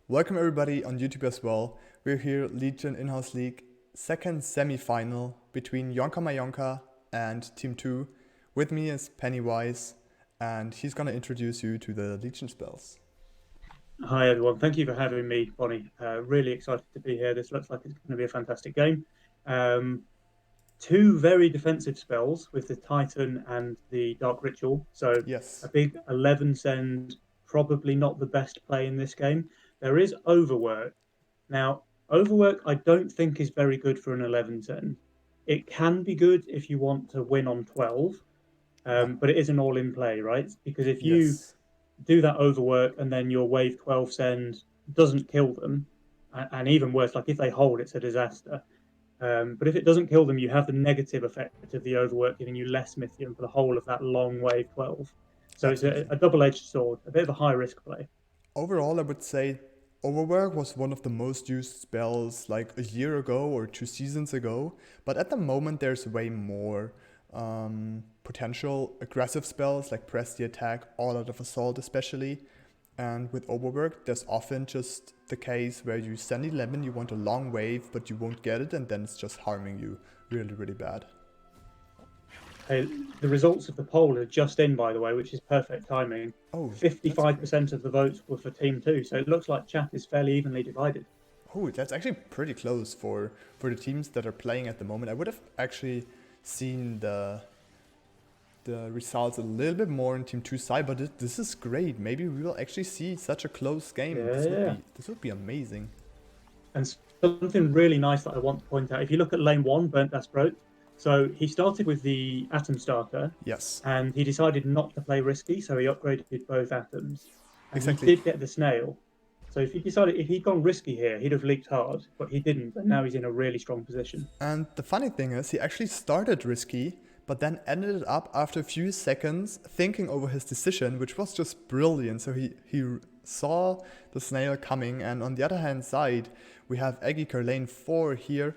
Welcome everybody on YouTube as well. We're here, Legion In-House League, second semi-final between Yonka Mayonka and Team 2. With me is Pennywise, and he's gonna introduce you to the Legion spells. Hi everyone, thank you for having me, Bonny. Really excited to be here. This looks like it's going to be a fantastic game. Um, Two very defensive spells with the Titan and the Dark Ritual. So a Yes. big 11 send, probably not the best play in this game. There is Overwork. Now, Overwork I don't think is very good for an 11 send. It can be good if you want to win on 12, Yeah. but it is an all-in play, right? Because if you Yes. do that overwork and then your wave 12 send doesn't kill them, and even worse, like if they hold, it's a disaster. But if it doesn't kill them, you have the negative effect of the overwork, giving you less Mythium for the whole of that long wave 12. So it's a, Absolutely. a double-edged sword, a bit of a high risk play. Overall, I would say Overwork was one of the most used spells like a year ago or 2 seasons ago, but at the moment there's way more potential aggressive spells like Press the Attack, All Out of Assault especially. And with Overwork, there's often just the case where you send 11, you want a long wave, but you won't get it, and then it's just harming you really, really bad. The results of the poll are just in, by the way, which is perfect timing. Oh, that's great. 55% of the votes were for Team 2, so it looks like chat is fairly evenly divided. Oh, that's actually pretty close for the teams that are playing at the moment. I would have actually seen the results a little bit more in Team 2 side, but this is great. Maybe we will actually see such a close game. Yeah, yeah. This would be amazing. And something really nice that I want to point out, if you look at lane one, Burnt Desperate, so he started with the Atom Starter Yes, and he decided not to play risky, so he upgraded both atoms. And he exactly. did get the snail. So if he'd gone risky here, he'd have leaked hard, but he didn't, and now he's in a really strong position. And the funny thing is, he actually started risky, but then ended it up after a few seconds thinking over his decision, which was just brilliant. So he saw the snail coming, and on the other hand side, we have Eggiker lane 4 here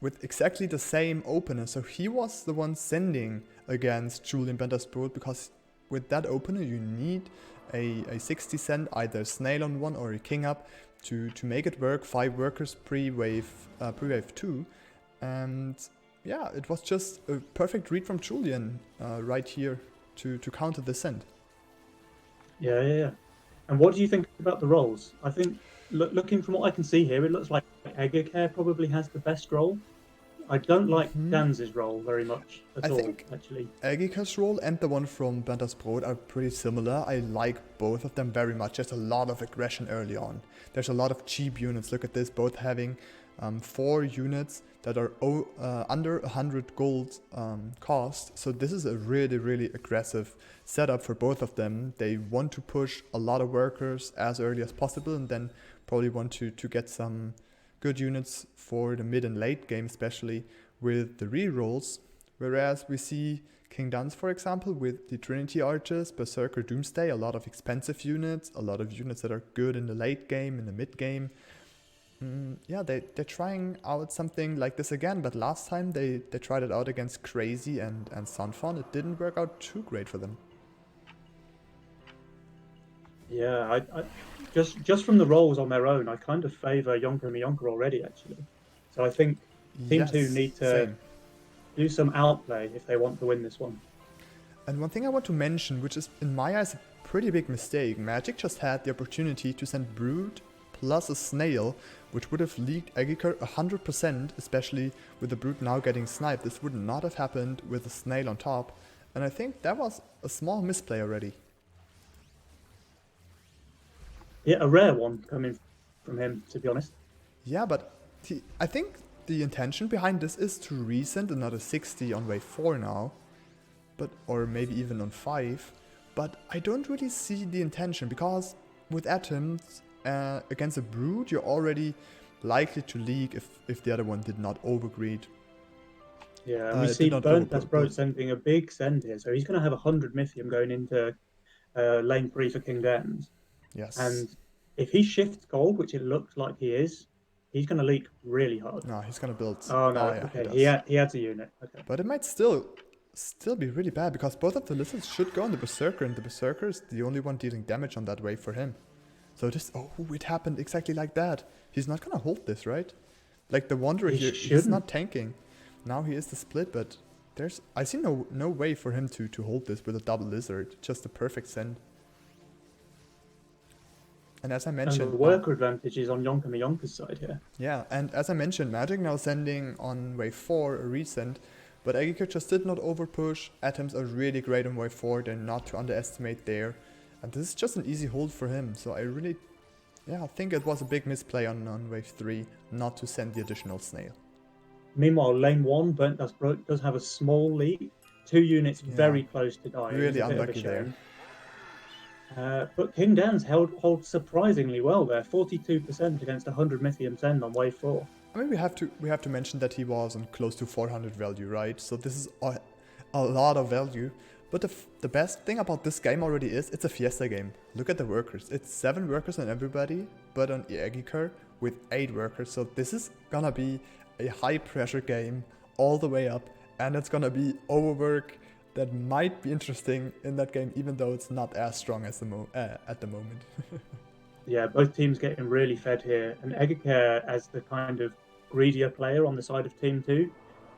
with exactly the same opener. So he was the one sending against Julian Bendersbrot, because with that opener you need a 60 cent, either snail on one or a king up to make it work. 5 workers pre-wave 2. And yeah, it was just a perfect read from Julian right here to counter the send. Yeah, yeah, yeah. And what do you think about the roles? I think looking from what I can see here, it looks like Eggercare probably has the best role. I don't like Danz's role very much I at all, think actually. Agika's role and the one from Bandersbrot are pretty similar. I like both of them very much. There's a lot of aggression early on. There's a lot of cheap units. Look at this, both having 4 units that are under 100 gold cost. So this is a really, really aggressive setup for both of them. They want to push a lot of workers as early as possible, and then probably want to get some good units for the mid and late game, especially with the rerolls. Whereas we see King Duns, for example, with the Trinity Archers, Berserker Doomsday, a lot of expensive units, a lot of units that are good in the late game, in the mid game. Yeah, they're trying out something like this again, but last time they tried it out against Crazy and Sunfon. It didn't work out too great for them. Yeah, just from the roles on their own, I kind of favour Yonka Mayonka already, actually. So I think Team Two Yes, need to same. do some outplay if they want to win this one. And one thing I want to mention, which is in my eyes a pretty big mistake, Magic just had the opportunity to send Brood plus a Snail, which would have leaked Agikar 100%, especially with the Brood now getting sniped. This would not have happened with a Snail on top, and I think that was a small misplay already. Yeah, a rare one coming from him, to be honest. Yeah, but I think the intention behind this is to resend another 60 on wave 4 now, but or maybe even on 5. But I don't really see the intention, because with atoms against a brood, you're already likely to leak if the other one did not overgreed. Yeah, and we see Did not Burnt overbuild. Desperate sending a big send here, so he's going to have 100 Mythium going into lane 3 for King Dens. Yes. And if he shifts gold, which it looks like he is, he's going to leak really hard. No, he's gonna build. Oh Oh no, yeah, he okay, does. he adds a unit. Okay. But it might still be really bad, because both of the lizards should go on the Berserker, and the Berserker is the only one dealing damage on that wave for him. So this, oh, it happened exactly like that. He's not gonna hold this, right? Like the Wanderer He here, he's shouldn't. not tanking. Now he is the split, but I see no way for him to hold this with a double lizard. Just a perfect send. And as I And the mentioned, worker advantage is on Yonka Mayonka's side here. yeah, and as I mentioned, Magic now sending on wave 4 a resend, but Agikir just did not overpush. Atoms are really great on wave 4, they're not to underestimate there. And this is just an easy hold for him, so I really, I think it was a big misplay on wave 3 not to send the additional snail. Meanwhile, lane 1, Burnt Dust Broke does have a small lead. 2 units Yeah, very close to dying. really It's a bit of a unlucky there. shame. But King Dan's holds surprisingly well there, 42% against 100 Mythium Send on wave 4. I mean, we have to mention that he was on close to 400 value, right? So this is a lot of value. But the best thing about this game already is it's a Fiesta game. Look at the workers. It's 7 workers on everybody, but on Agikar with 8 workers. So this is gonna be a high pressure game all the way up, and it's gonna be overwork that might be interesting in that game, even though it's not as strong as at the moment. Yeah, both teams getting really fed here, and Eggercare, as the kind of greedier player on the side of Team 2,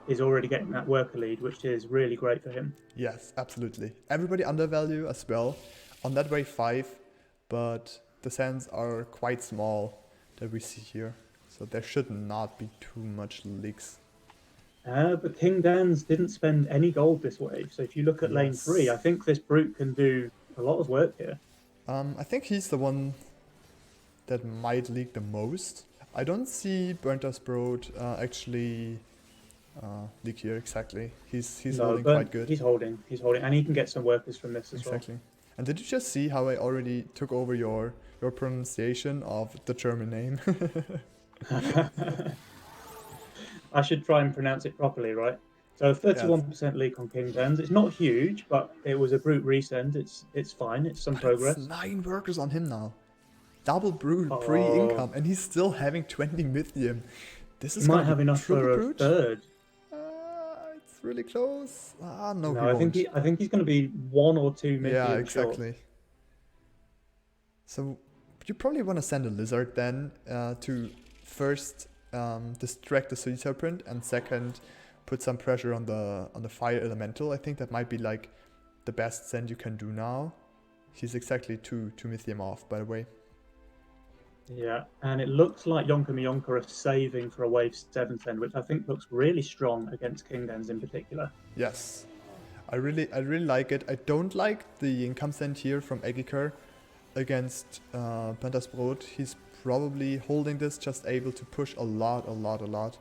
is already getting that worker lead, which is really great for him. Yes, absolutely. Everybody undervalue as well on that wave 5, but the sands are quite small that we see here, so there should not be too much leaks. But King Dan's didn't spend any gold this wave, so if you look at lane 3, I think this brute can do a lot of work here. I think he's the one that might leak the most. I don't see Burnt Dust Broad actually leak here exactly. He's holding quite good. He's holding, and he can get some workers from this as well. Exactly. And did you just see how I already took over your pronunciation of the German name? I should try and pronounce it properly, right? So 31% leak on King Dan's. It's not huge, but it was a brute resend. It's fine. It's some progress. It's 9 workers on him now. Double brute pre-income, and he's still having 20 Mythium. This is might have enough for a brute. third. It's really close. No, I think he's going to be 1 or 2 Mythium. Yeah, exactly. Short. So you probably want to send a lizard then to first distract the sea serpent, and second put some pressure on the fire elemental. I think that might be like the best send you can do now. He's exactly 2 Mythium off, by the way. Yeah, and it looks like Yonka Mayonka are saving for a wave 7 send, which I think looks really strong against King Dan's in particular. Yes, I really like it. I don't like the income send here from Agikar against Pentasbrot. He's probably holding this, just able to push a lot.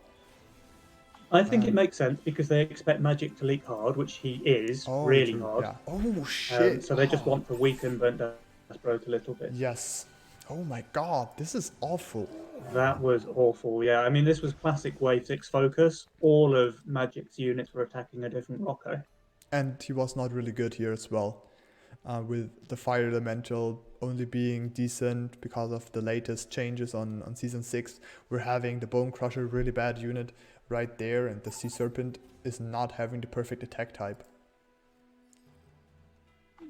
I think it makes sense because they expect Magic to leak hard, which he is really hard. Yeah. Oh shit! So they just want to weaken Burnt Dust Broke a little bit. Yes. Oh my god, this is awful. That was awful. Yeah, I mean, this was classic wave 6 focus. All of Magic's units were attacking a different Rocco. And he was not really good here as well. With the fire elemental only being decent because of the latest changes on season 6. We're having the Bone Crusher, really bad unit right there, and the Sea Serpent is not having the perfect attack type.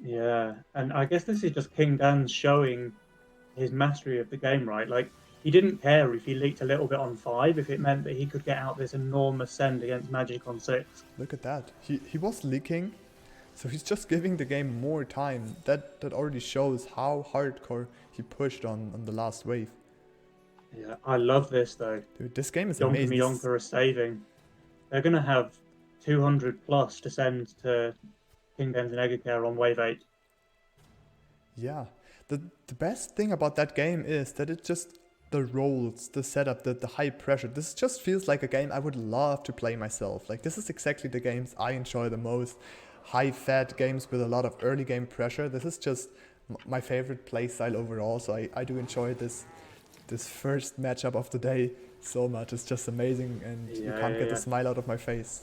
Yeah, and I guess this is just King Dan showing his mastery of the game, right? Like, he didn't care if he leaked a little bit on 5 if it meant that he could get out this enormous send against Magic on 6. Look at that. He was leaking, so he's just giving the game more time. That already shows how hardcore he pushed on the last wave. Yeah, I love this though. Dude, this game is Yonka amazing. Mayonka are saving. They're going to have 200 plus to send to King Dan's and Eggercare on wave 8. Yeah. The best thing about that game is that it just, the rolls, the setup, the high pressure, this just feels like a game I would love to play myself. Like, this is exactly the games I enjoy the most. High-fat games with a lot of early game pressure. This is just my favorite playstyle overall, so I do enjoy this first matchup of the day so much. It's just amazing, and you can't get the smile out of my face.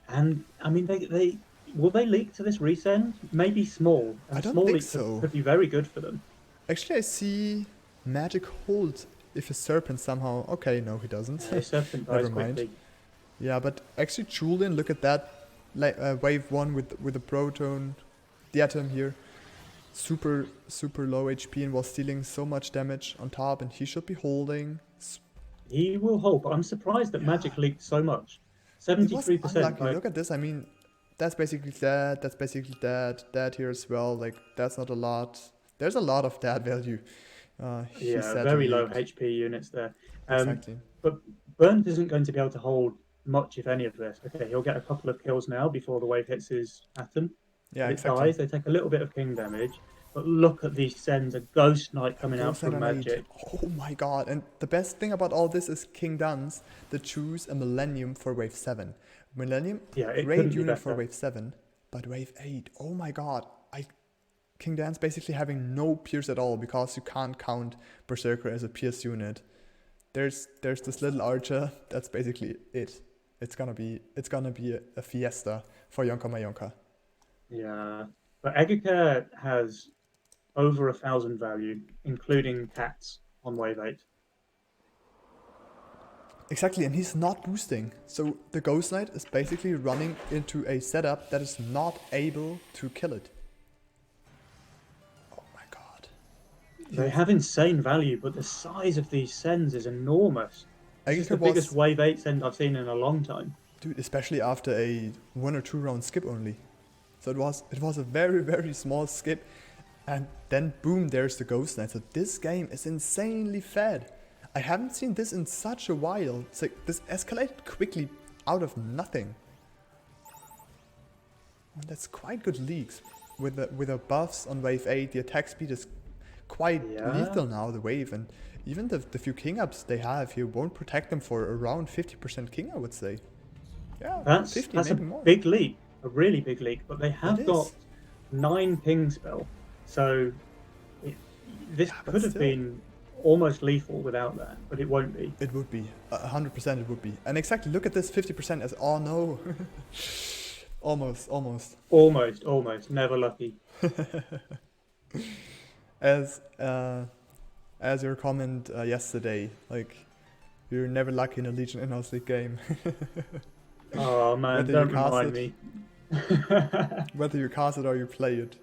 And, I mean, they will they leak to this resend? Maybe small. And I don't small think leaks so. Could be very good for them. Actually, I see Magic hold if a Serpent somehow... Okay, no, he doesn't. The Serpent dies Never mind. quickly. Yeah, but actually Julian, look at that. Wave 1 with the Proton, the Atom here. super low HP and was dealing so much damage on top, and he should be holding. He will hold, but I'm surprised that Yeah, Magic leaked so much. it was 73%. unlucky. Like, Look at this. I mean, that's basically dead. That's basically dead. Dead here as well. Like, that's not a lot. There's a lot of dead value. He yeah, sadly very low leaked. HP units there. Exactly. But Burnt isn't going to be able to hold much, if any, of this. Okay, he'll get a couple of kills now before the wave hits his atom. Yeah, But it exactly. dies. They take a little bit of king damage. But look at these sends. A Ghost Knight coming out Ghost Knight from on 8. Magic. Oh my god. And the best thing about all this is King Duns that choose a Millennium for wave 7. Millennium, Yeah, it great couldn't be unit for better. wave 7. But wave 8, oh my god. King Dan's basically having no pierce at all because you can't count Berserker as a pierce unit. There's this little archer, that's basically it. It's gonna be a fiesta for Yonka Mayonka. Yeah. But Eggercare has over 1,000 value, including cats on wave 8. Exactly, and he's not boosting. So the Ghost Knight is basically running into a setup that is not able to kill it. Oh my god. They have insane value, but the size of these sends is enormous. This is the biggest wave 8 send I've seen in a long time. Dude, especially after a 1 or 2 round skip only. So it was a very, very small skip, and then boom, there's the Ghost Knight. So this game is insanely fed. I haven't seen this in such a while. It's like this escalated quickly out of nothing. And that's quite good leaks. With the buffs on wave 8, the attack speed is quite lethal now, the wave, and even the few king ups they have here won't protect them for around 50% king, I would say. Yeah, That's 50, a maybe more. big leak, a really big leak. But they have It got is. 9 ping spell, so this but could have still. been almost lethal without that, but it won't be. It would be 100%. It would be, and exactly look at this 50% as oh no, Almost, never lucky. as your comment yesterday, like you're never lucky in a Legion in-house league game. Oh man, Whether don't you cast remind it. me. Whether you cast it or you play it.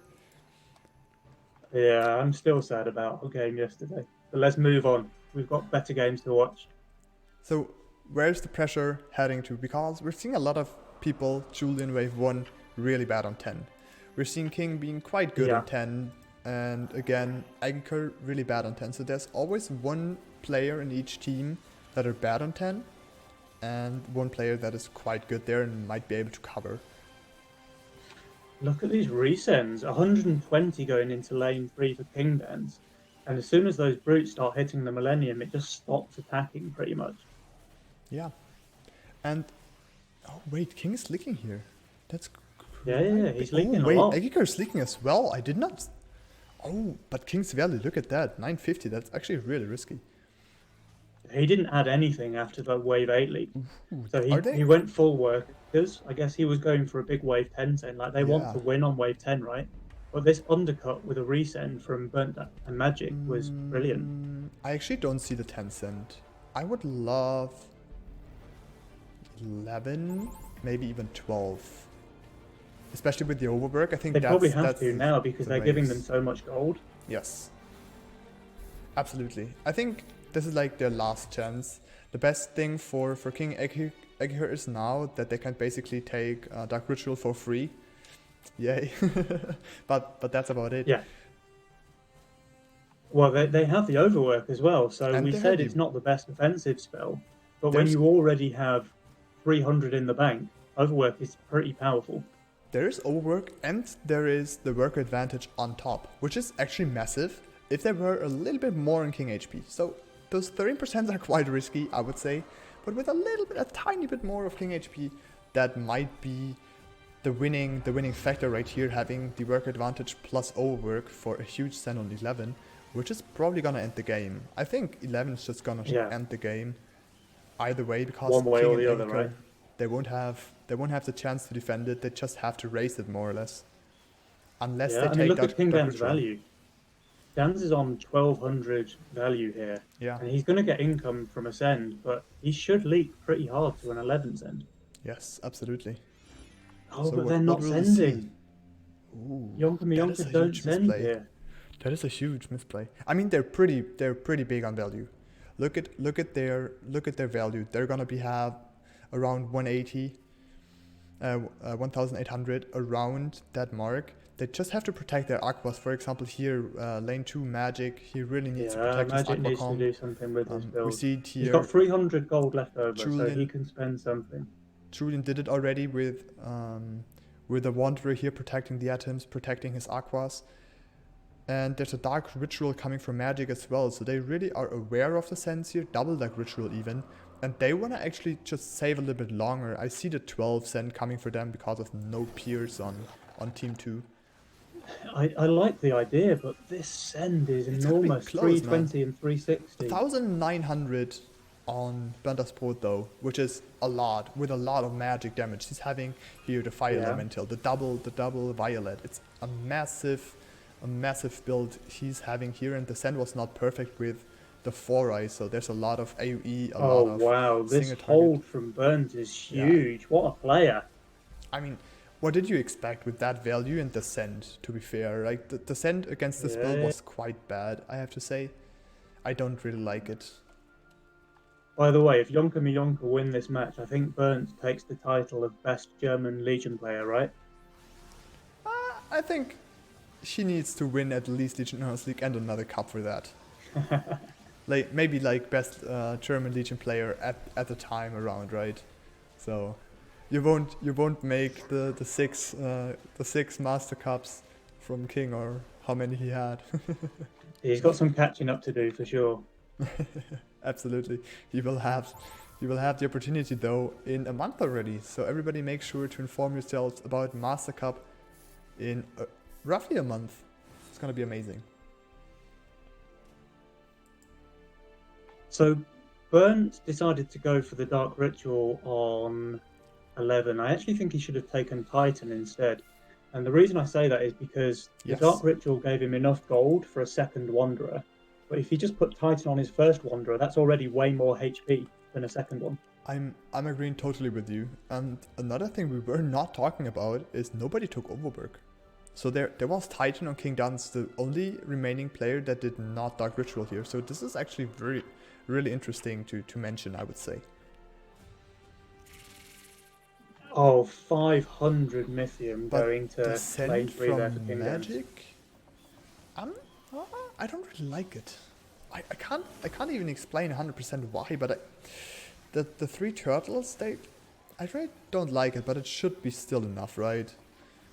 Yeah, I'm still sad about our game yesterday. But let's move on. We've got better games to watch. So where's the pressure heading to? Because we're seeing a lot of people, Julian wave 1, really bad on 10. We're seeing King being quite good on 10, and again, Anchor really bad on 10. So there's always one player in each team that are bad on 10, and one player that is quite good there and might be able to cover. Look at these resends. 120 going into lane 3 for King Dens. And as soon as those brutes start hitting the Millennium, it just stops attacking pretty much. Yeah. And oh wait, King is leaking here. That's yeah, he's leaking a lot. Eggiker Eggiker is leaking as well. I did not. Oh, but King's Valley, look at that. 950. That's actually really risky. He didn't add anything after the wave 8 leak. Ooh, So he went full workers. I guess he was going for a big wave 10 send. Like they want to win on wave 10, right? But this undercut with a resend from Burnt and Magic was brilliant. I actually don't see the 10 cent. I would love 11, maybe even 12. Especially with the overwork, I think They that's probably have to now because they're giving them waves. so much gold. Yes. Absolutely. I think this is like their last chance. The best thing for King Egger is now that they can basically take Dark Ritual for free. Yay. but that's about it. Yeah. Well, they have the overwork as well. So And we they said have it's not the best offensive spell. But when There's- you already have 300 in the bank, overwork is pretty powerful. There is overwork and there is the worker advantage on top, which is actually massive if there were a little bit more in King HP. So those 13% are quite risky, I would say, but with a tiny bit more of King HP, that might be the winning factor right here, having the worker advantage plus overwork for a huge send on 11, which is probably gonna end the game. I think 11 is just gonna end the game either way, because One way King or the and other, Egger, right? they won't have the chance to defend it. They just have to raise it more or less, unless they take look Dark, at King Dark Dan's Ritual. value. Dan's is on 1200 value here, Yeah. and he's going to get income from a send, but he should leak pretty hard to an 11 send. Yes, absolutely. Oh, So but what- they're what not will we see? sending. Ooh, Yonka that is Mayonka a don't huge send misplay. here. That is a huge misplay. I mean, they're pretty big on value. Look at their value. They're gonna be have around 180, 1,800 around that mark. They just have to protect their aquas. For example, here lane 2 Magic. He really needs to Yeah, protect his Magic aqua needs to comp. do something with his We build. see it He's got here. 300 gold left over, so he Julian can spend something. Julian did it already with the Wanderer here protecting the atoms, protecting his aquas. And there's a Dark Ritual coming from Magic as well, so they really are aware of the sense here, double Dark Ritual even. And they want to actually just save a little bit longer. I see the 12 cent coming for them because of no peers on Team 2. I like the idea, but this send is It's gonna be enormous. close, man. 320 and 360. 1,900 on Bandasport though, which is a lot, with a lot of magic damage. He's having here the Fire Yeah. Elemental, the double Violet. It's a massive build he's having here, and the send was not perfect with the 4-eye, so there's a lot of AoE, a Oh lot of wow, this single target. hold from Burns is Yeah. huge. What a player. I mean, what did you expect with that value and the send, to be fair? Like, the send against this build Yeah. was quite bad, I have to say. I don't really like it. By the way, if Yonka Mayonka win this match, I think Burns takes the title of best German Legion player, right? I think she needs to win at least Legion House League and another cup for that. Like maybe like best German Legion player at the time around, right? So you won't make the six Master Cups from King or how many he had. He's got some catching up to do for sure. Absolutely, he will have the opportunity though in a month already. So everybody make sure to inform yourselves about Master Cup in roughly a month. It's gonna be amazing. So Burns decided to go for the Dark Ritual on 11. I actually think he should have taken Titan instead. And the reason I say that is because Yes. the Dark Ritual gave him enough gold for a second Wanderer. But if he just put Titan on his first Wanderer, that's already way more HP than a second one. I'm agreeing totally with you. And another thing we were not talking about is nobody took Overberg. So there was Titan on King Duns, the only remaining player that did not Dark Ritual here. So this is actually really interesting to mention, I would say. Oh, 500 Mythium But going to the send lane 3 there for from King Duns. Magic, I don't really like it. I can't even explain 100% why, but the 3 turtles, I really don't like it, but it should be still enough, right?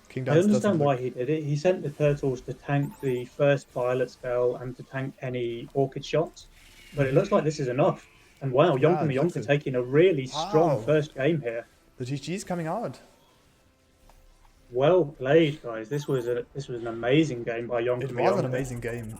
King I Duns understand doesn't why look. he did it. He sent the turtles to tank the first Violet spell and to tank any Orchid shots. But it looks like this is enough. And wow, Yeah, Yonka it looks Mayonka it. taking a really strong Wow. first game here. The GG's coming out. Well played, guys. This was an amazing game by Yonka It Mayonka. was an amazing game.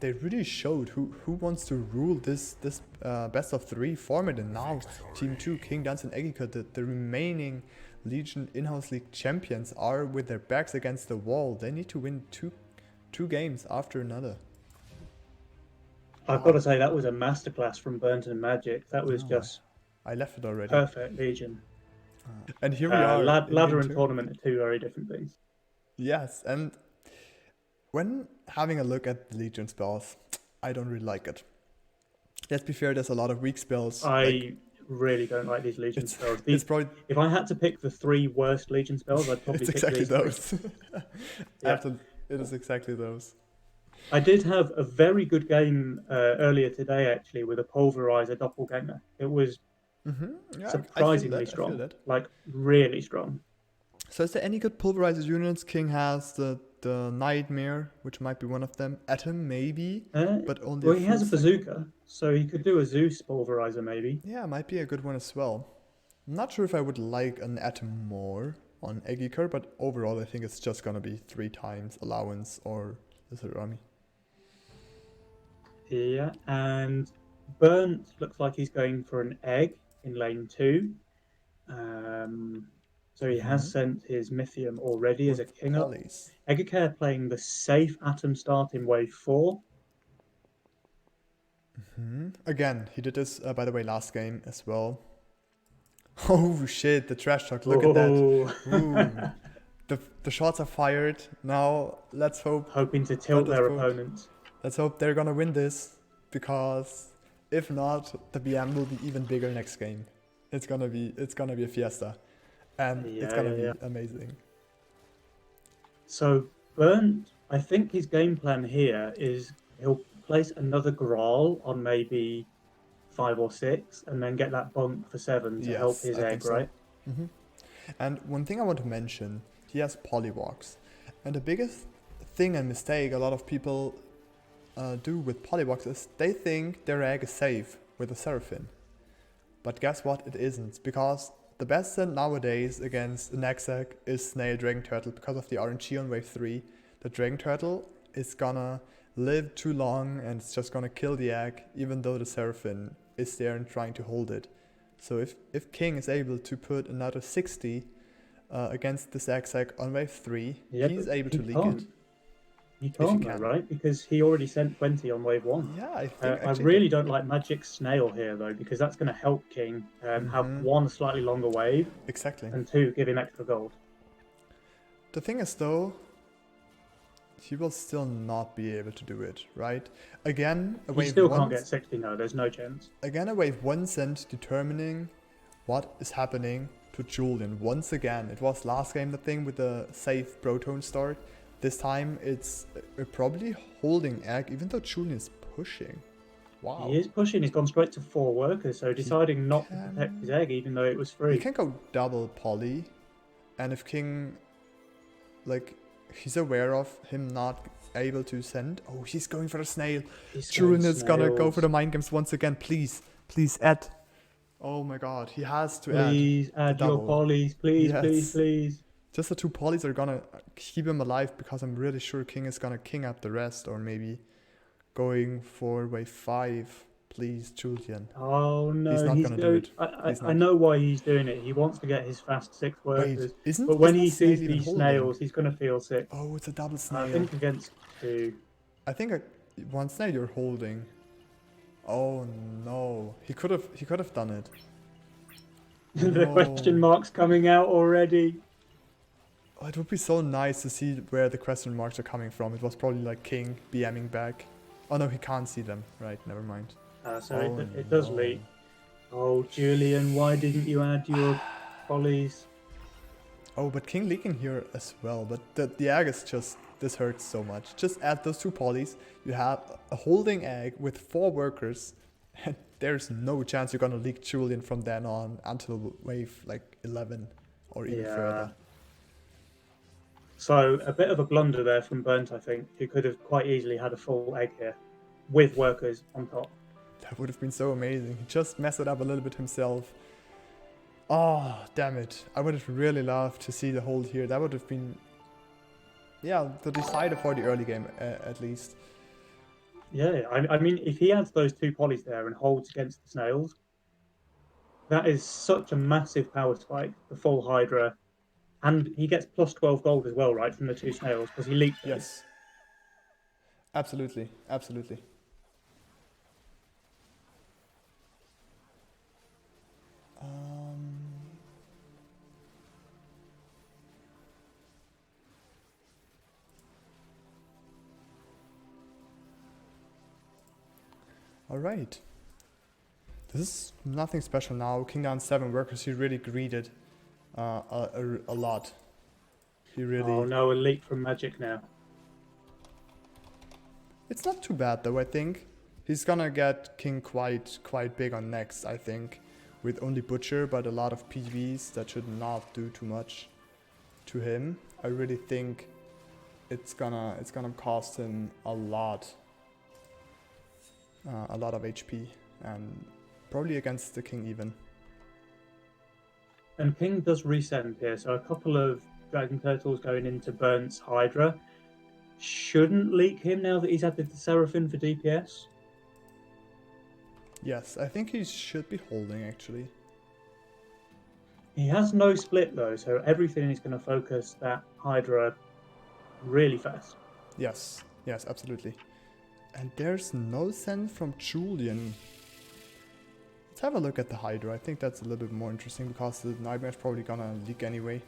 They really showed who wants to rule this best of 3 format, and now Team 2, King Duns and Egika, the remaining Legion in-house league champions, are with their backs against the wall. They need to win two games after another. I've got to say that was a masterclass from Burnt and Magic. That was just I left it already. perfect Legion. And here we are. Ladder and two. tournament are two very different things. Yes, and when having a look at the Legion spells, I don't really like it. Let's be fair, there's a lot of weak spells. I really don't like these Legion spells. It's probably If I had to pick the 3 worst Legion spells, I'd probably it's pick exactly these 3. those. Yeah. It is exactly those. I did have a very good game earlier today, actually, with a Pulverizer Doppelganger. It was Yeah, surprisingly I feel strong, that. like really strong. So is there any good pulverized units? King has the Nightmare, which might be one of them. Atom, maybe, but only Well, he has a full second. bazooka, so he could do a Zeus Pulverizer, maybe. Yeah, might be a good one as well. I'm not sure if I would like an Atom more on Eggiker, but overall I think it's just gonna be 3 times allowance or Lizard Army. Yeah, and Burnt looks like he's going for an egg in lane 2. So he has sent his Mythium already as a With king up. Polys. Eggercare playing the safe Atom start in wave 4. Again, he did this, by the way, last game as well. Oh shit, the trash talk, look at that. Ooh. Ooh. the shots are fired. Now let's hope. Hoping to tilt their Broad. opponents. Let's hope they're gonna win this, because if not, the BM will be even bigger next game. It's gonna be a fiesta, and it's gonna be amazing. So Burnt, I think his game plan here is he'll place another Graal on maybe 5 or 6, and then get that bunk for 7 to help his egg, right? Mm-hmm. And one thing I want to mention, he has Polywalks, and the biggest thing and mistake a lot of people do with Polywalks is they think their egg is safe with a Seraphim. But guess what? It isn't, because the best send nowadays against an Exec is Snail Dragon Turtle because of the RNG on wave 3. The Dragon Turtle is gonna live too long and it's just gonna kill the egg, even though the Seraphim is there and trying to hold it. So if King is able to put another 60 against this Exec on wave 3, he's able to leak it. He can't, though, right? Because he already sent 20 on wave 1. Yeah, I think I really don't like Magic Snail here, though, because that's going to help King have 1, slightly longer wave. Exactly. And 2, give him extra gold. The thing is, though, he will still not be able to do it, right? Again, a wave 1... He still can't get 60, no, there's no chance. Again, a wave 1 sent determining what is happening to Julian. Once again, it was last game the thing with the safe Proton start. This time it's probably holding egg, even though Julian is pushing. Wow. He is pushing, he's gone straight to 4 workers, so deciding not to protect his egg even though it was free. He can go double poly, and if King, like, he's aware of him not able to send. Oh, he's going for the snail. Julian is gonna go for the mind games once again. Please add. Oh my god, he has to add. Please add your polys, please. Just the 2 polys are gonna keep him alive, because I'm really sure King is gonna king up the rest, or maybe going for wave 5. Please, Julian. Oh no, he's not gonna do it. I know why he's doing it. He wants to get his fast 6 workers. Wait, but when he sees these snails, he's gonna feel sick. Oh, it's a double snail. I think against 2. I think one snail you're holding. Oh no, he could have done it. The question marks coming out already. Oh, it would be so nice to see where the question marks are coming from. It was probably like King BMing back. Oh no, he can't see them. Right, never mind. It does leak. Oh, Julian, why didn't you add your polys? Oh, but King leaking here as well. But the egg is just... This hurts so much. Just add those 2 polys. You have a holding egg with 4 workers. And there's no chance you're gonna leak Julian from then on until wave like 11 or even further. So a bit of a blunder there from Burnt, I think, who could have quite easily had a full egg here with workers on top. That would have been so amazing. He just messed it up a little bit himself. Oh, damn it. I would have really loved to see the hold here. That would have been, yeah, the decider for the early game, at least. Yeah, I mean, if he adds those 2 polys there and holds against the snails, that is such a massive power spike, the full Hydra. And he gets plus 12 gold as well, right, from the 2 snails, because he leaked those. Yes. Absolutely. All right. This is nothing special now. King down 7 workers. He really greeted a lot. He really... Oh no, a leak from Magic now. It's not too bad though, I think. He's gonna get King quite big on next, I think. With only Butcher, but a lot of PVs that should not do too much to him. I really think it's gonna cost him a lot of HP, and probably against the King even. And King does resend here, so a couple of Dragon Turtles going into Burnt's Hydra shouldn't leak him now that he's added the Seraphim for DPS. Yes, I think he should be holding actually. He has no split though, so everything is going to focus that Hydra really fast. Yes, absolutely. And there's no send from Julian. Let's have a look at the Hydra. I think that's a little bit more interesting because the Nightmare's probably gonna leak anyway.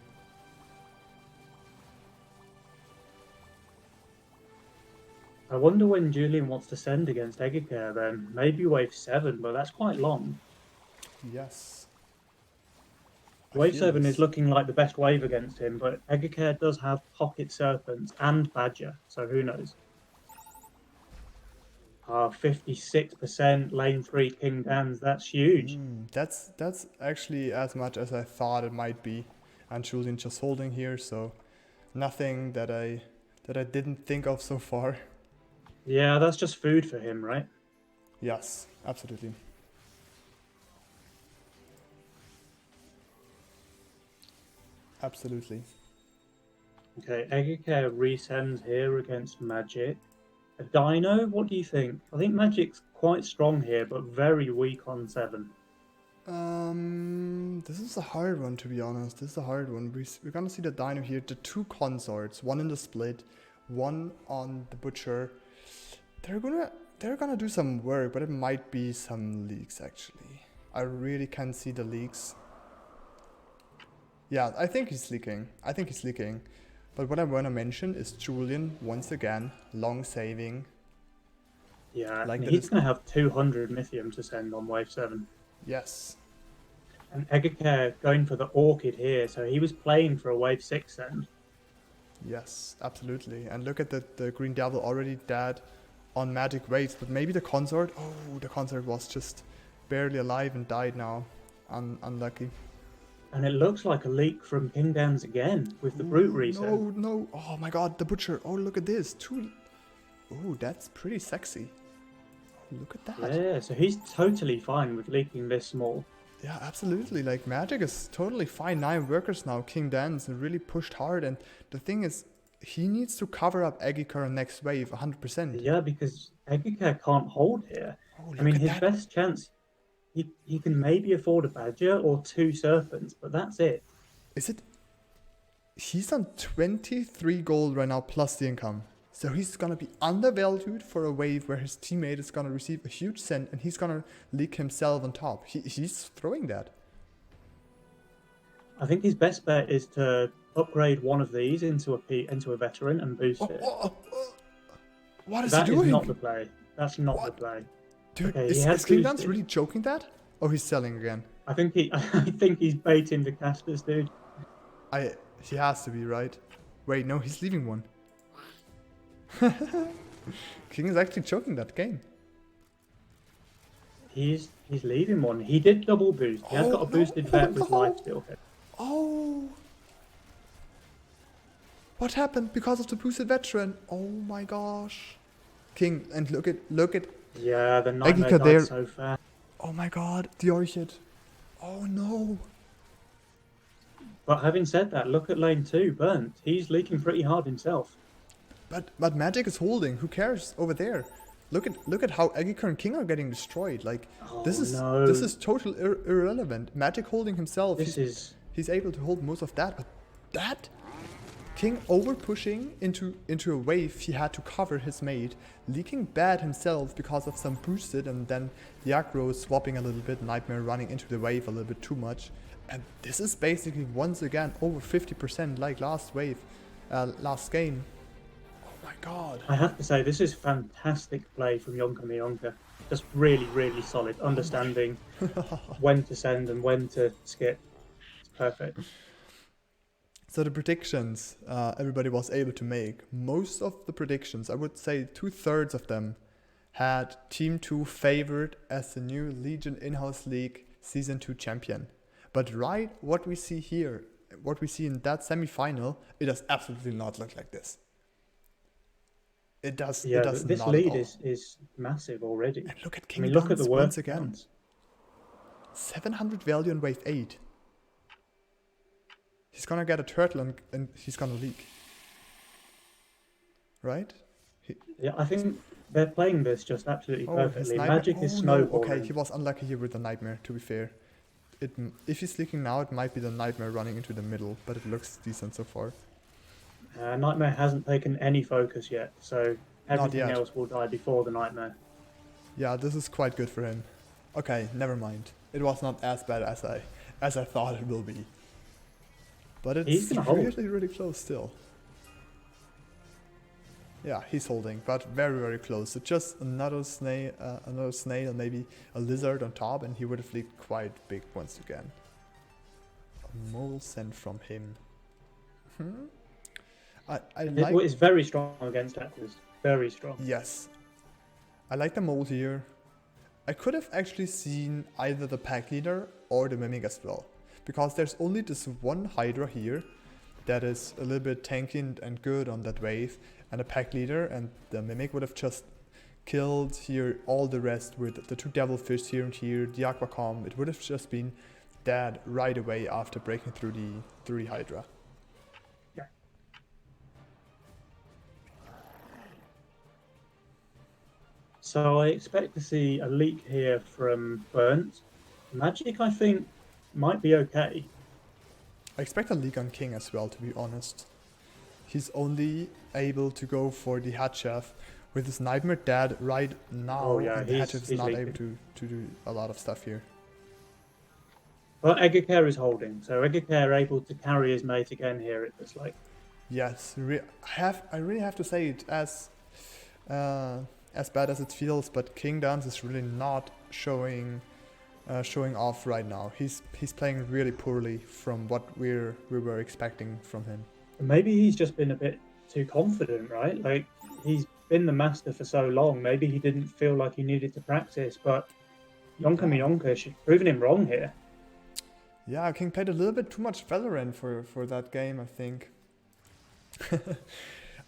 I wonder when Julian wants to send against Eggercare then. Maybe wave 7, but that's quite long. Yes. I Wave feel 7 is this. looking like the best wave against him, but Eggercare does have Pocket Serpents and Badger, so who knows? 56% lane 3 King Dans, that's huge. That's actually as much as I thought it might be. And Julian just holding here, so nothing that I didn't think of so far. Yeah, that's just food for him, right? Yes, absolutely. Absolutely. Okay, Eggercare resends here against Magic. A Dino, what do you think? I think Magic's quite strong here, but very weak on 7. This is a hard one, to be honest. This is a hard one. We're gonna see the Dino here. The two consorts, one in the split, one on the Butcher. They're gonna do some work, but it might be some leaks actually. I really can't see the leaks. Yeah, I think he's leaking. But what I want to mention is Julian once again long saving. Yeah, Like and that he's is going to have 200 Mythium to send on wave 7. yes. And Eggercare going for the Orchid here, so he was playing for a wave 6 send. Yes, absolutely. And look at the Green Devil already dead on magic waves, but maybe the consort. Oh, the consort was just barely alive and died now. Unlucky. And it looks like a leak from King Dans again with the Brute Resend. No. Oh my god, the Butcher. Oh, look at this. Oh, that's pretty sexy. Oh, look at that. Yeah, so he's totally fine with leaking this small. Yeah, absolutely. Like, Magic is totally fine. 9 workers now. King Dance really pushed hard. And the thing is, he needs to cover up Eggiker next wave 100%. Yeah, because Eggercare can't hold here. Oh, I mean, look at his that. best chance, he can maybe afford a Badger or 2 Serpents, but that's it. Is it? He's on 23 gold right now plus the income. So he's gonna be undervalued for a wave where his teammate is gonna receive a huge send and he's gonna leak himself on top. He's throwing that. I think his best bet is to upgrade one of these into a veteran and boost it. What is That he is doing? not the play. That's not the What? play. Dude, Okay, he is has King Dance boosted. really joking that? Oh, he's selling again. I think he's baiting the casters, dude. He has to be, right? Wait, no, he's leaving one. King is actually choking that game. He's leaving one. He did double boost. He has got a boosted vet with life steal hit. Oh. What happened because of the boosted veteran? Oh my gosh. King, and look at Yeah, the nightmare Eggiker died there. so fast. Oh my god, the Orchid. Oh no. But having said that, look at lane 2, Burnt. He's leaking pretty hard himself. But Magic is holding. Who cares over there? Look at how Eggiker and King are getting destroyed. Like this is total irrelevant. Magic holding himself. He's able to hold most of that, but that King over pushing into a wave he had to cover his mate, leaking bad himself because of some boosted, and then the aggro swapping a little bit, Nightmare running into the wave a little bit too much. And this is basically once again over 50% like last wave, last game. Oh my god. I have to say, this is fantastic play from Yonka Mayonka. Just really, really solid. Understanding when to send and when to skip. It's perfect. So the predictions everybody was able to make, most of the predictions, I would say 2/3 of them, had Team 2 favored as the new Legion in-house league Season 2 champion. But right, what we see here, what we see in that semi-final, it does absolutely not look like this. It does. Yeah, it does this not lead at all. is massive already. And look at I King mean, look at Dance the once work again. counts. 700 value on wave 8. He's gonna get a turtle and he's gonna leak. Right? Yeah, I think they're playing this just absolutely perfectly. Nightmare. Magic is No. snowballing. Okay, he was unlucky here with the Nightmare, to be fair. If he's leaking now, it might be the Nightmare running into the middle, but it looks decent so far. Nightmare hasn't taken any focus yet, so everything yet. else will die before the Nightmare. Yeah, this is quite good for him. Okay, never mind. It was not as bad as I thought it will be. But it's He's gonna hold. really, really close still. Yeah, he's holding, but very, very close. So just another snail, maybe a lizard on top, and he would have leaked quite big once again. A mole sent from him. I like... It's very strong against Aquas. Very strong. Yes. I like the mole here. I could have actually seen either the pack leader or the mimic as well. Because there's only this one Hydra here that is a little bit tanky and good on that wave. And a pack leader and the mimic would have just killed here all the rest with the two devilfish here and here, the aquacom. It would have just been dead right away after breaking through the Hydra. Yeah. So I expect to see a leak here from Burnt. Magic, I think, might be okay. I expect a leak on King as well, to be honest. He's only able to go for the head chef with his Nightmare dead right now. Oh yeah, and the head chef is not leaking. able to do a lot of stuff here. But Eggercare is holding, so Eggercare able to carry his mate again here, it looks like. Yes, I really have to say it as bad as it feels, but King Dance is really not showing off right now. He's playing really poorly from what we were expecting from him. Maybe he's just been a bit too confident, right? Like, he's been the master for so long. Maybe he didn't feel like he needed to practice, but Yonka Mayonka should have proven him wrong here. Yeah, King played a little bit too much Valorant for that game, I think.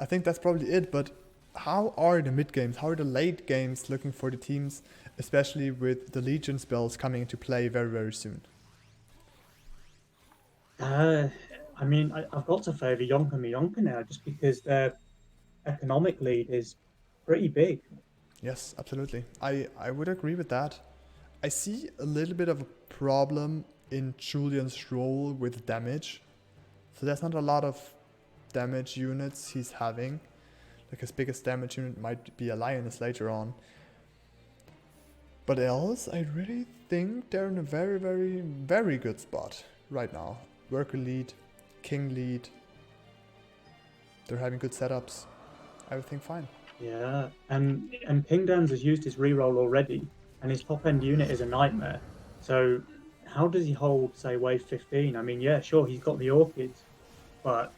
I think that's probably it, but how are the mid games, how are the late games looking for the teams, especially with the Legion spells coming into play very, very soon? I mean, I've got to favour Yonka Mayonka now, just because their economic lead is pretty big. Yes, absolutely. I would agree with that. I see a little bit of a problem in Julian's role with damage. So there's not a lot of damage units he's having. Like his biggest damage unit might be a Lioness later on. But else, I really think they're in a very, very, very good spot right now. Worker lead, King lead. They're having good setups. Everything fine. Yeah, and King Dans has used his reroll already, and his top end unit is a nightmare. So how does he hold, say, wave 15? I mean, yeah, sure, he's got the Orchids, but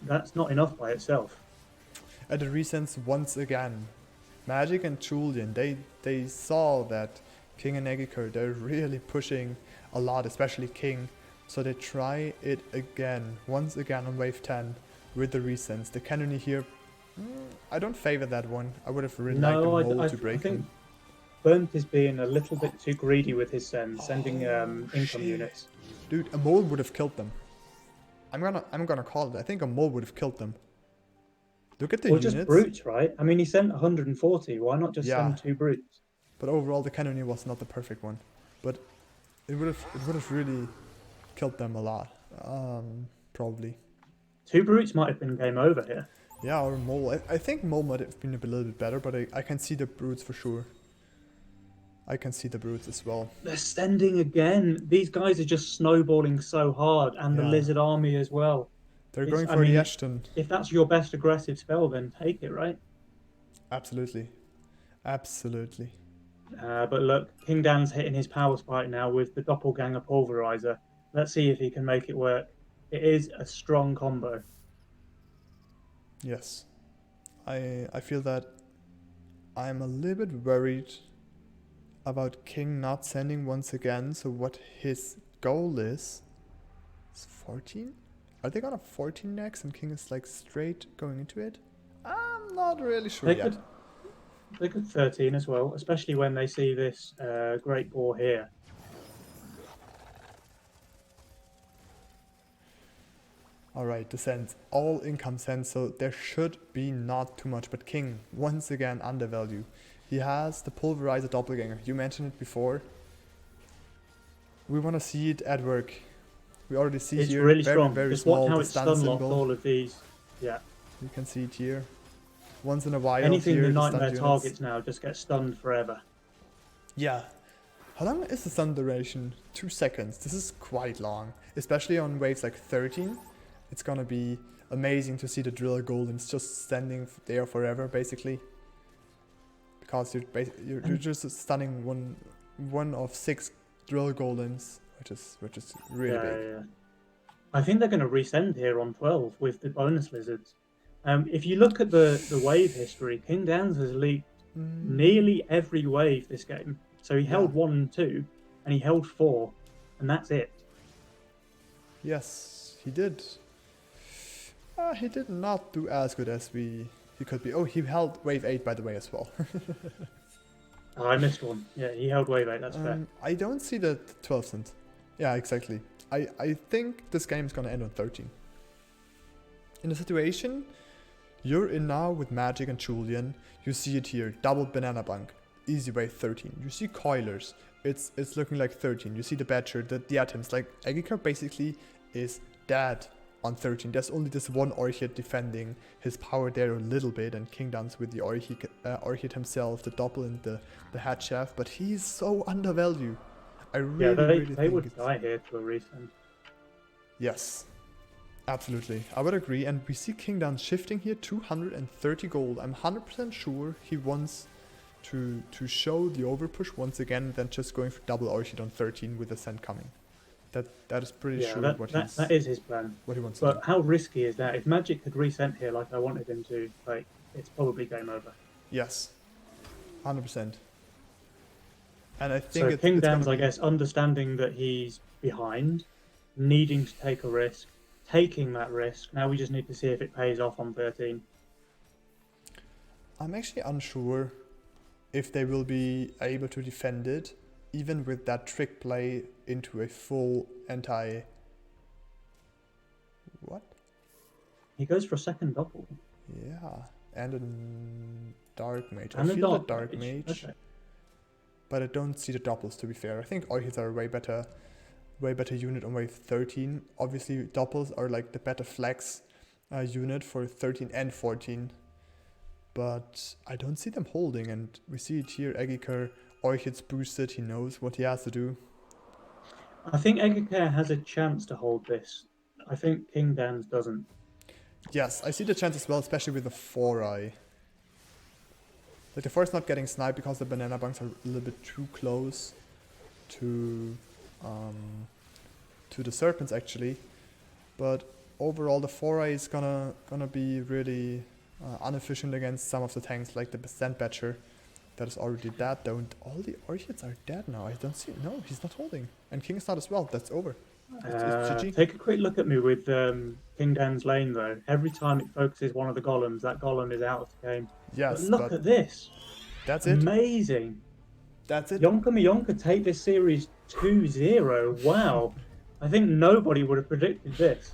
that's not enough by itself. At the recents, once again, Magic and Julian, they saw that King and Eggiker, they're really pushing a lot, especially King. So they try it again, once again on wave 10 with the recents. The Cannoneer here, I don't favor that one. I would have really liked the mole to break think him. Burnt is being a little bit too greedy with his sending income units. Dude, a mole would have killed them. I'm gonna call it. I think a mole would have killed them. Look at the units. Just brutes, right? I mean, he sent 140. Why not just send 2 brutes? But overall, the Cannoneer was not the perfect one. But it would have really killed them a lot. Probably. 2 brutes might have been game over here. Yeah, or mole. I think mole might have been a little bit better, but I can see the brutes for sure. I can see the brutes as well. They're sending again. These guys are just snowballing so hard, and the lizard army as well. They're going for the Ashton. If that's your best aggressive spell, then take it, right? Absolutely. Absolutely. But look, King Dan's hitting his power spike now with the Doppelganger Pulverizer. Let's see if he can make it work. It is a strong combo. Yes. I feel that I'm a little bit worried about King not sending once again. So what his goal is 14? Are they gonna 14 next and King is like straight going into it? I'm not really sure yet. They could 13 as well, especially when they see this great boar here. Alright, the sends. All income sends, so there should be not too much. But King, once again, undervalue. He has the Pulverizer Doppelganger. You mentioned it before. We want to see it at work. We already see it's here really very, strong. very Just small watch how the it's stun stun locked symbol. all of these. Yeah. You can see it here. Once in a while. Anything here, the the Nightmare stun targets units. now just gets stunned forever. Yeah. How long is the stun duration? 2 seconds. This is quite long. Especially on waves like 13. It's gonna be amazing to see the drill golems just standing there forever, basically. Because you're just stunning one of 6 drill golems, which is really big. Yeah. I think they're going to resend here on 12 with the bonus lizards. If you look at the wave history, King Dans has leaked nearly every wave this game. So he held 1 and 2, and he held 4, and that's it. Yes, he did. He did not do as good as he could be. Oh, he held wave 8, by the way, as well. Oh, I missed one. Yeah, he held wave 8, that's fair. I don't see the 12 cent. Yeah, exactly. I think this game is going to end on 13. In the situation you're in now with Magic and Julian, you see it here, double banana bunk, easy way 13. You see coilers, it's looking like 13. You see the Badger, the atoms, like Agikar basically is dead on 13. There's only this one Orchid defending his power there a little bit, and King Dance with the Orchid himself, the Doppel and the head chef, but he's so undervalued. I really they think would die here to a resend. Yes, absolutely. I would agree. And we see King Dance shifting here, 230 gold. I'm 100% sure he wants to show the overpush once again, than just going for double Orchid on 13 with the send coming. That is pretty sure that is his plan. What he wants but to do. How risky is that? If Magic had resent here like I wanted him to, like, it's probably game over. Yes, 100%. And I think so King Dan's, I guess, understanding that he's behind, needing to take a risk, taking that risk. Now we just need to see if it pays off on 13. I'm actually unsure if they will be able to defend it, even with that trick play into a full anti... What? He goes for a second double. Yeah, and a Dark Mage. And I feel a the Dark Mage, okay. but I don't see the doppels, to be fair. I think Orchids are a way better unit on wave 13. Obviously, doppels are like the better flex unit for 13 and 14. But I don't see them holding, and we see it here. Agikar, Orchid's boosted, he knows what he has to do. I think Eggercare has a chance to hold this. I think King Dan's doesn't. Yes, I see the chance as well, especially with the 4-eye. Like the 4 is not getting sniped because the banana bunks are a little bit too close to the serpents actually. But overall the 4-eye is gonna be really inefficient against some of the tanks like the Sand Badger that is already dead. All the Orchids are dead now. I don't see. No, he's not holding. And King's not as well. That's over. It's GG. Take a quick look at me with King Dan's lane though. Every time it focuses one of the golems, that golem is out of the game. Yes, but look at this. That's it. Amazing. That's it. Yonka Mayonka take this series 2-0. Wow. I think nobody would have predicted this.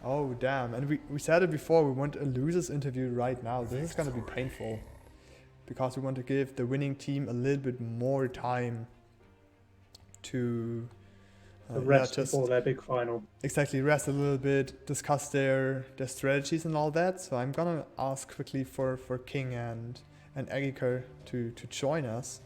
Oh, damn. And we said it before, we want a loser's interview right now. This is going to be painful. Because we want to give the winning team a little bit more time to... rest before their big final. Exactly, rest a little bit, discuss their strategies and all that. So I'm going to ask quickly for King and Agikar to join us.